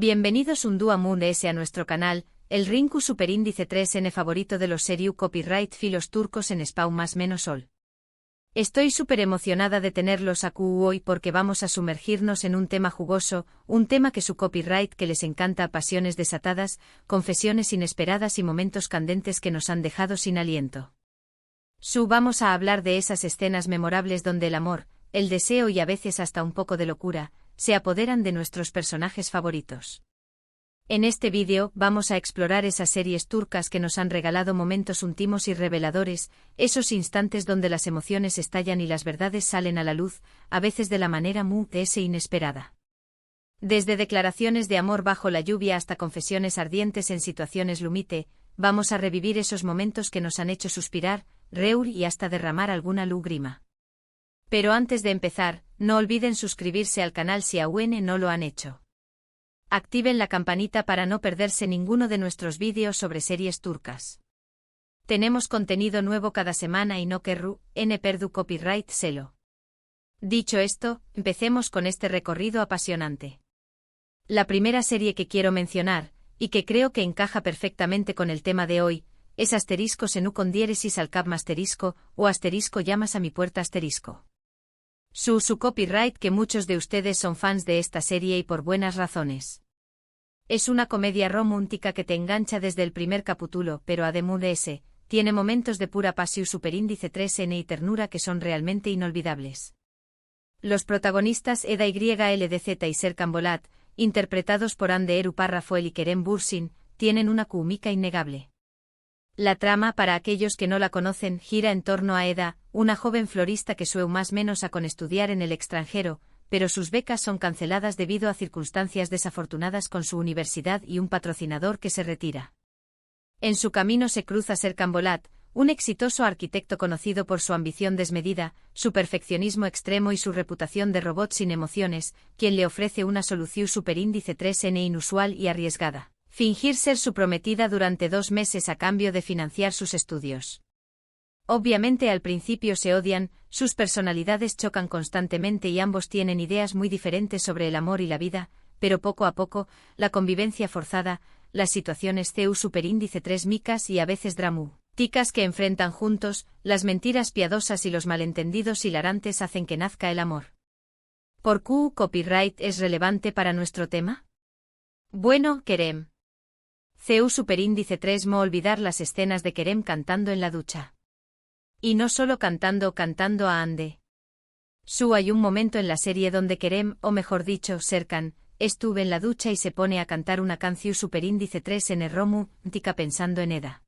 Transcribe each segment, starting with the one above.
Bienvenidos un dúo Moon S a nuestro canal, el Rinku Superíndice 3N favorito de los Seriu Copyright Filos turcos en Spawn más menos Sol. Estoy súper emocionada de tenerlos aquí hoy porque vamos a sumergirnos en un tema jugoso, un tema que su copyright que les encanta, pasiones desatadas, confesiones inesperadas y momentos candentes que nos han dejado sin aliento. Vamos a hablar de esas escenas memorables donde el amor, el deseo y a veces hasta un poco de locura, se apoderan de nuestros personajes favoritos. En este vídeo vamos a explorar esas series turcas que nos han regalado momentos íntimos y reveladores, esos instantes donde las emociones estallan y las verdades salen a la luz, a veces de la manera muy inesperada. Desde declaraciones de amor bajo la lluvia hasta confesiones ardientes en situaciones límite, vamos a revivir esos momentos que nos han hecho suspirar, reír y hasta derramar alguna lágrima. Pero antes de empezar, no olviden suscribirse al canal si aún no lo han hecho. Activen la campanita para no perderse ninguno de nuestros vídeos sobre series turcas. Tenemos contenido nuevo cada semana y no querrú perdu copyright selo. Dicho esto, empecemos con este recorrido apasionante. La primera serie que quiero mencionar, y que creo que encaja perfectamente con el tema de hoy, es asterisco senu con diéresis al cap asterisco, o asterisco llamas a mi puerta asterisco. Su copyright que muchos de ustedes son fans de esta serie y por buenas razones. Es una comedia romántica que te engancha desde el primer capítulo, pero además de ese, tiene momentos de pura pasión superíndice 3N y ternura que son realmente inolvidables. Los protagonistas Eda YLDZ y Serkan Bolat, interpretados por Hande Eru Parrafoel y Kerem Bürsin, tienen una química innegable. La trama, para aquellos que no la conocen, gira en torno a Eda, una joven florista que sueña más menos con estudiar en el extranjero, pero sus becas son canceladas debido a circunstancias desafortunadas con su universidad y un patrocinador que se retira. En su camino se cruza Serkan Bolat, un exitoso arquitecto conocido por su ambición desmedida, su perfeccionismo extremo y su reputación de robot sin emociones, quien le ofrece una solución superíndice 3N inusual y arriesgada. Fingir ser su prometida durante 2 meses a cambio de financiar sus estudios. Obviamente al principio se odian, sus personalidades chocan constantemente y ambos tienen ideas muy diferentes sobre el amor y la vida, pero poco a poco, la convivencia forzada, las situaciones CEU superíndice 3 micas y a veces dramáticas que enfrentan juntos, las mentiras piadosas y los malentendidos hilarantes hacen que nazca el amor. ¿Por qué copyright es relevante para nuestro tema? Bueno, Kerem. CEU superíndice 3 no olvidar las escenas de Kerem cantando en la ducha. Y no solo cantando a Hande. Hay un momento en la serie donde Kerem, o mejor dicho, Serkan, estuve en la ducha y se pone a cantar una canción superíndice 3N romántica pensando en Eda.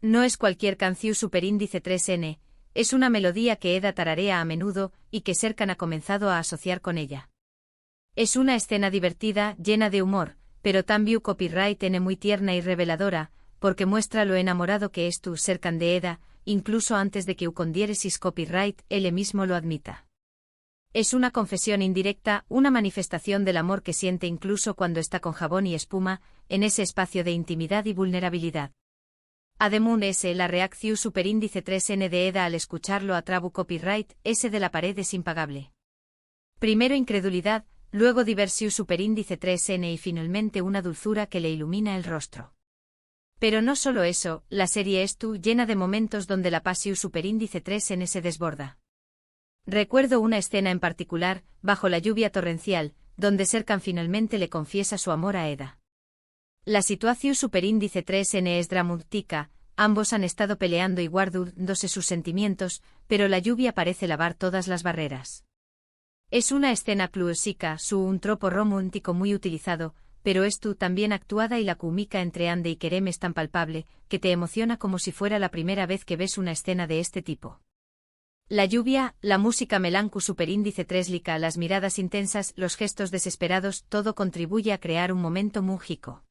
No es cualquier canción superíndice 3N, es una melodía que Eda tararea a menudo y que Serkan ha comenzado a asociar con ella. Es una escena divertida, llena de humor, pero también copyright N muy tierna y reveladora, porque muestra lo enamorado que es tu Serkan de Eda, incluso antes de que con diéresis copyright él mismo lo admita. Es una confesión indirecta, una manifestación del amor que siente incluso cuando está con jabón y espuma, en ese espacio de intimidad y vulnerabilidad. Además la reacción superíndice 3N de Eda al escucharlo a trabu copyright, ese de la pared es impagable. Primero incredulidad, luego diversión superíndice 3N y finalmente una dulzura que le ilumina el rostro. Pero no solo eso, la serie es llena de momentos donde la pasión superíndice 3N se desborda. Recuerdo una escena en particular, bajo la lluvia torrencial, donde Serkan finalmente le confiesa su amor a Eda. La situación superíndice 3N es dramática, ambos han estado peleando y guardándose sus sentimientos, pero la lluvia parece lavar todas las barreras. Es una escena clásica, un tropo romántico muy utilizado, pero es también actuada y la química entre Hande y Kerem es tan palpable, que te emociona como si fuera la primera vez que ves una escena de este tipo. La lluvia, la música melancu superíndice 3 las miradas intensas, los gestos desesperados, todo contribuye a crear un momento mágico.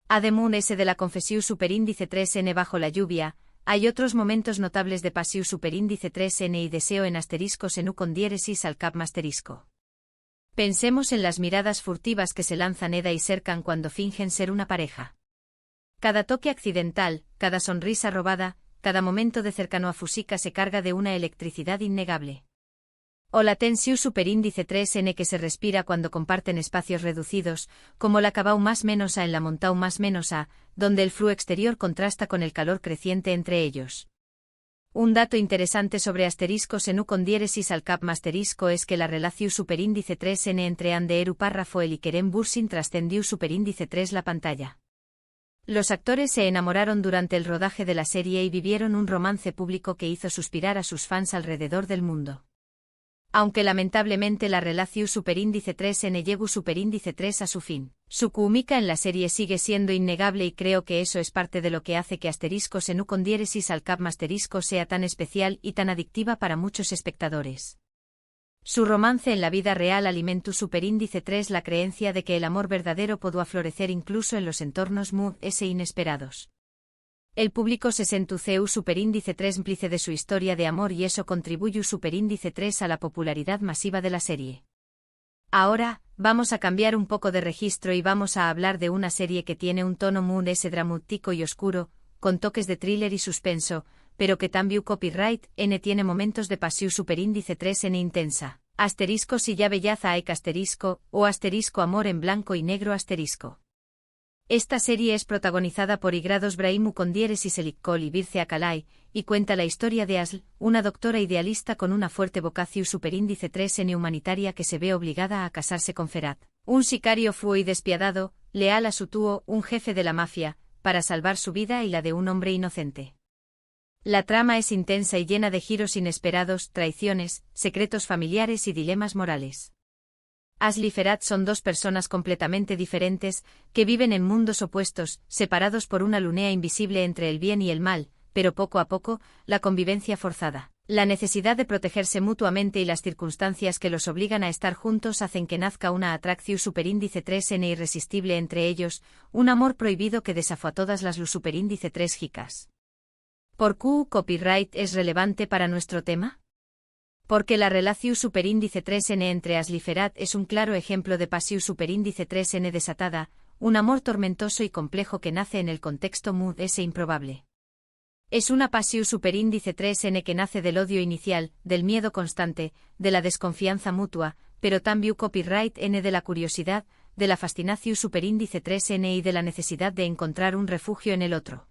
Además ese de la confesión superíndice 3N bajo la lluvia, hay otros momentos notables de pasión superíndice 3N y deseo en asterisco senu con diéresis al cap asterisco. Pensemos en las miradas furtivas que se lanzan Eda y Serkan cuando fingen ser una pareja. Cada toque accidental, cada sonrisa robada, cada momento de cercano a fusica se carga de una electricidad innegable. O la tensiu superíndice 3n que se respira cuando comparten espacios reducidos, como la cabau más menos a en la montau más menos a, donde el flujo exterior contrasta con el calor creciente entre ellos. Un dato interesante sobre asteriscos en u con diéresis al cap asterisco es que la relaciu superíndice 3n entre anderu párrafo el iquerem bursin trascendiu superíndice 3 la pantalla. Los actores se enamoraron durante el rodaje de la serie y vivieron un romance público que hizo suspirar a sus fans alrededor del mundo. Aunque lamentablemente la relaciu superíndice 3n llegó superíndice 3 a su fin, su química en la serie sigue siendo innegable y creo que eso es parte de lo que hace que asteriscos en u con diéresis al cap asterisco sea tan especial y tan adictiva para muchos espectadores. Su romance en la vida real alimentó superíndice 3 la creencia de que el amor verdadero pudo florecer incluso en los entornos inesperados. El público se sentuceu superíndice 3 implice de su historia de amor y eso contribuyó superíndice 3 a la popularidad masiva de la serie. Ahora, vamos a cambiar un poco de registro y vamos a hablar de una serie que tiene un tono dramático y oscuro, con toques de thriller y suspenso, pero que también copyright n tiene momentos de pasión superíndice 3n intensa, asterisco si ya bellaza hay asterisco, o asterisco amor en blanco y negro asterisco. Esta serie es protagonizada por Igrados Braimu con diéresis Eliccol y Virce Akalai, y cuenta la historia de Asl, una doctora idealista con una fuerte vocación superíndice 3n humanitaria que se ve obligada a casarse con Ferhat, un sicario fuego y despiadado, leal a su tuo, un jefe de la mafia, para salvar su vida y la de un hombre inocente. La trama es intensa y llena de giros inesperados, traiciones, secretos familiares y dilemas morales. Asl y Ferhat son dos personas completamente diferentes, que viven en mundos opuestos, separados por una línea invisible entre el bien y el mal, pero poco a poco, la convivencia forzada, la necesidad de protegerse mutuamente y las circunstancias que los obligan a estar juntos hacen que nazca una atracción superíndice 3n irresistible entre ellos, un amor prohibido que desafó a todas las superíndice 3 jicas. ¿Por qué copyright es relevante para nuestro tema? Porque la relación superíndice 3n entre Asl y Ferhat es un claro ejemplo de pasión superíndice 3n desatada, un amor tormentoso y complejo que nace en el contexto improbable. Es una pasión superíndice 3n que nace del odio inicial, del miedo constante, de la desconfianza mutua, pero también copyright n de la curiosidad, de la fascinación superíndice 3n y de la necesidad de encontrar un refugio en el otro.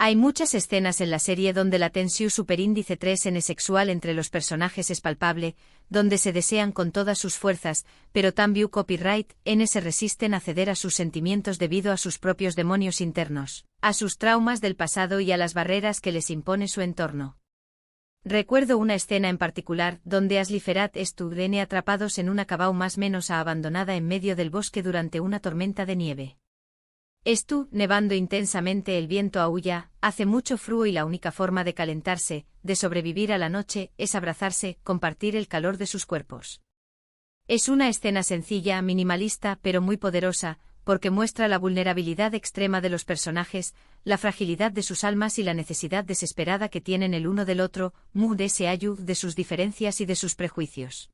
Hay muchas escenas en la serie donde la tensión superíndice 3n sexual entre los personajes es palpable, donde se desean con todas sus fuerzas, pero también copyright n se resisten a ceder a sus sentimientos debido a sus propios demonios internos, a sus traumas del pasado y a las barreras que les impone su entorno. Recuerdo una escena en particular donde Asl y Ferhat estuvieron atrapados en una cabau más menos abandonada en medio del bosque durante una tormenta de nieve. Nevando intensamente, el viento aúlla, hace mucho frío y la única forma de calentarse, de sobrevivir a la noche, es abrazarse, compartir el calor de sus cuerpos. Es una escena sencilla, minimalista, pero muy poderosa, porque muestra la vulnerabilidad extrema de los personajes, la fragilidad de sus almas y la necesidad desesperada que tienen el uno del otro, de sus diferencias y de sus prejuicios.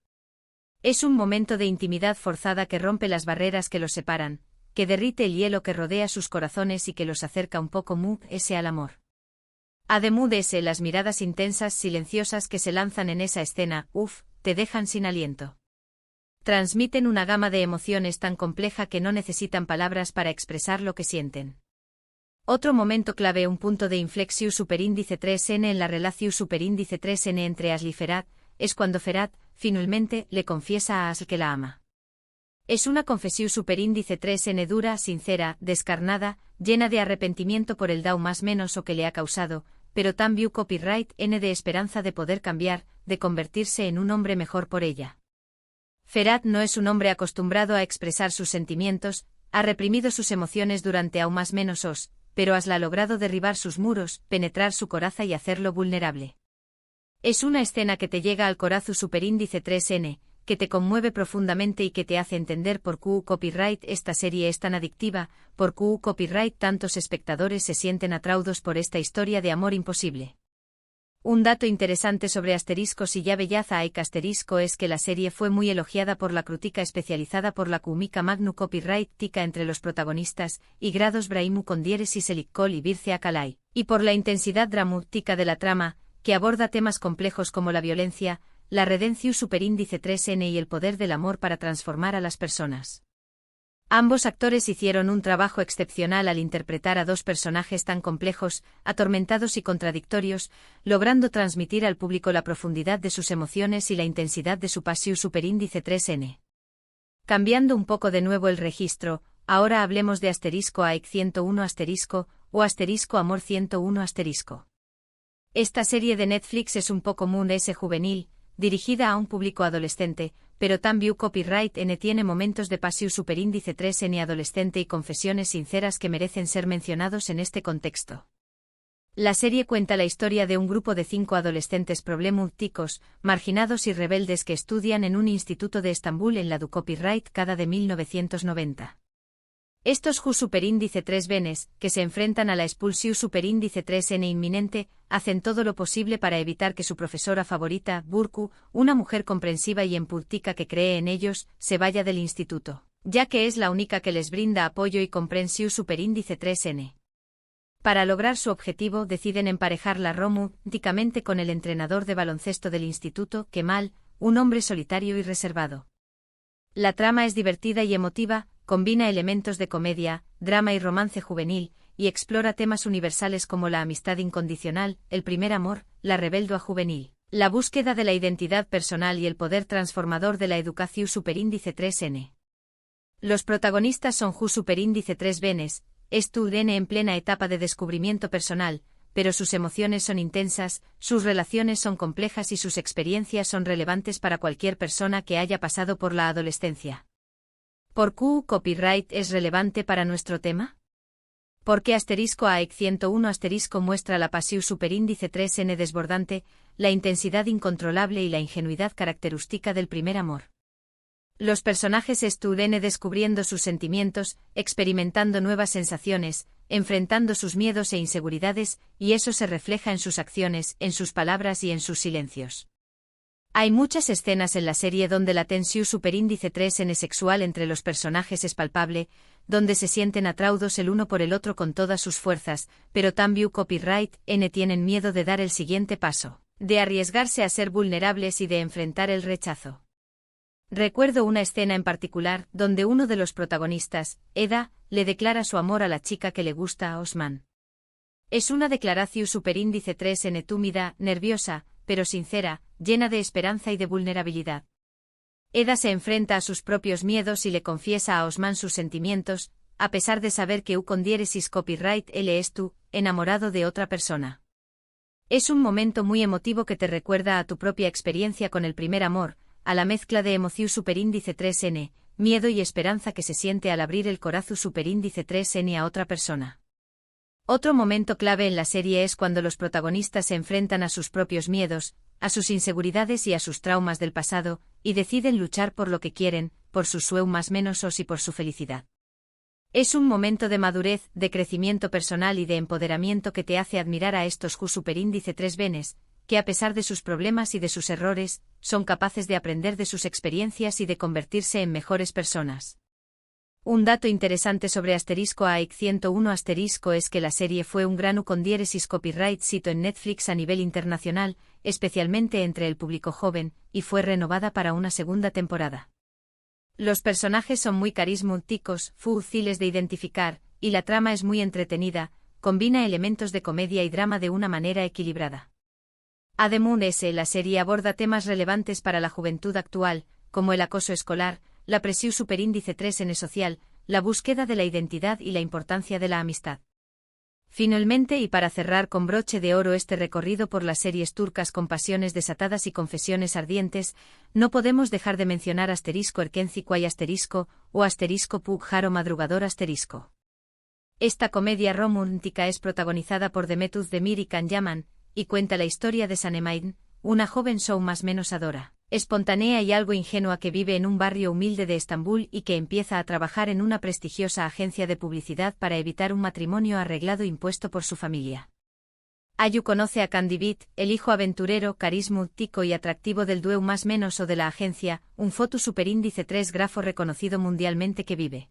Es un momento de intimidad forzada que rompe las barreras que los separan, que derrite el hielo que rodea sus corazones y que los acerca un poco al amor. Además las miradas intensas silenciosas que se lanzan en esa escena, te dejan sin aliento. Transmiten una gama de emociones tan compleja que no necesitan palabras para expresar lo que sienten. Otro momento clave, un punto de inflexión superíndice 3n en la relación superíndice 3n entre Asl y Ferhat, es cuando Ferhat, finalmente, le confiesa a Asl que la ama. Es una confesión superíndice 3n dura, sincera, descarnada, llena de arrepentimiento por el dau más menos o que le ha causado, pero también copyright n de esperanza de poder cambiar, de convertirse en un hombre mejor por ella. Ferhat no es un hombre acostumbrado a expresar sus sentimientos, ha reprimido sus emociones durante aún más menos pero Asl ha logrado derribar sus muros, penetrar su coraza y hacerlo vulnerable. Es una escena que te llega al corazón superíndice 3n, que te conmueve profundamente y que te hace entender por qué copyright esta serie es tan adictiva, por qué copyright tantos espectadores se sienten atraídos por esta historia de amor imposible. Un dato interesante sobre asteriscos y ya bellaza hay asterisco es que la serie fue muy elogiada por la crítica especializada por la cúmica magnu copyright tica entre los protagonistas, Igrados Braimu con diéresis Eliccol y Virce Akalai, y por la intensidad dramática de la trama, que aborda temas complejos como la violencia, la Redencio Superíndice 3N y el poder del amor para transformar a las personas. Ambos actores hicieron un trabajo excepcional al interpretar a dos personajes tan complejos, atormentados y contradictorios, logrando transmitir al público la profundidad de sus emociones y la intensidad de su Pasión Superíndice 3N. Cambiando un poco de nuevo el registro, ahora hablemos de *AIC 101* o *Amor 101*. Esta serie de Netflix es un poco juvenil, dirigida a un público adolescente, pero también Copyright N tiene momentos de Pasión Superíndice 3N adolescente y confesiones sinceras que merecen ser mencionados en este contexto. La serie cuenta la historia de un grupo de 5 adolescentes problemáticos, marginados y rebeldes que estudian en un instituto de Estambul en la du Copyright cada de 1990. Estos Superíndice 3 venes, que se enfrentan a la expulsión Superíndice 3N inminente, hacen todo lo posible para evitar que su profesora favorita, Burcu, una mujer comprensiva y empática que cree en ellos, se vaya del instituto, ya que es la única que les brinda apoyo y comprensión Superíndice 3N. Para lograr su objetivo deciden emparejarla románticamente con el entrenador de baloncesto del instituto, Kemal, un hombre solitario y reservado. La trama es divertida y emotiva, combina elementos de comedia, drama y romance juvenil, y explora temas universales como la amistad incondicional, el primer amor, la rebeldia juvenil, la búsqueda de la identidad personal y el poder transformador de la educación Superíndice 3N. Los protagonistas son Superíndice 3 venes, estudian en plena etapa de descubrimiento personal, pero sus emociones son intensas, sus relaciones son complejas y sus experiencias son relevantes para cualquier persona que haya pasado por la adolescencia. ¿Por qué Copyright es relevante para nuestro tema? Porque *AIC 101* muestra la Pasión Superíndice 3N desbordante, la intensidad incontrolable y la ingenuidad característica del primer amor. Los personajes estudian descubriendo sus sentimientos, experimentando nuevas sensaciones, enfrentando sus miedos e inseguridades, y eso se refleja en sus acciones, en sus palabras y en sus silencios. Hay muchas escenas en la serie donde la tensión Superíndice 3N sexual entre los personajes es palpable, donde se sienten atraídos el uno por el otro con todas sus fuerzas, pero también Copyright N tienen miedo de dar el siguiente paso, de arriesgarse a ser vulnerables y de enfrentar el rechazo. Recuerdo una escena en particular donde uno de los protagonistas, Eda, le declara su amor a la chica que le gusta a Osman. Es una declaración Superíndice 3N tímida, nerviosa, pero sincera, llena de esperanza y de vulnerabilidad. Eda se enfrenta a sus propios miedos y le confiesa a Osman sus sentimientos, a pesar de saber que con diéresis Copyright L es tú, enamorado de otra persona. Es un momento muy emotivo que te recuerda a tu propia experiencia con el primer amor, a la mezcla de emoción Superíndice 3N, miedo y esperanza que se siente al abrir el corazón Superíndice 3N a otra persona. Otro momento clave en la serie es cuando los protagonistas se enfrentan a sus propios miedos, a sus inseguridades y a sus traumas del pasado, y deciden luchar por lo que quieren, por sus sueños menos y por su felicidad. Es un momento de madurez, de crecimiento personal y de empoderamiento que te hace admirar a estos Superíndice 3 venes, que a pesar de sus problemas y de sus errores, son capaces de aprender de sus experiencias y de convertirse en mejores personas. Un dato interesante sobre *AIC 101* es que la serie fue un gran con diéresis Copyright sito en Netflix a nivel internacional, especialmente entre el público joven, y fue renovada para una segunda temporada. Los personajes son muy carismáticos, fáciles de identificar, y la trama es muy entretenida, combina elementos de comedia y drama de una manera equilibrada. Además, la serie aborda temas relevantes para la juventud actual, como el acoso escolar, la presión Superíndice 3N social, la búsqueda de la identidad y la importancia de la amistad. Finalmente, y para cerrar con broche de oro este recorrido por las series turcas con pasiones desatadas y confesiones ardientes, no podemos dejar de mencionar *Erkenci Kuay o Pug Haro Madrugador *. Esta comedia romántica es protagonizada por Demet Özdemir y Can Yaman, y cuenta la historia de Sanemine, una joven menos adora, espontánea y algo ingenua que vive en un barrio humilde de Estambul y que empieza a trabajar en una prestigiosa agencia de publicidad para evitar un matrimonio arreglado impuesto por su familia. Ayu conoce a Candivit, el hijo aventurero, carismático y atractivo del dueño más menos o de la agencia, un foto Superíndice 3 grafo reconocido mundialmente que vive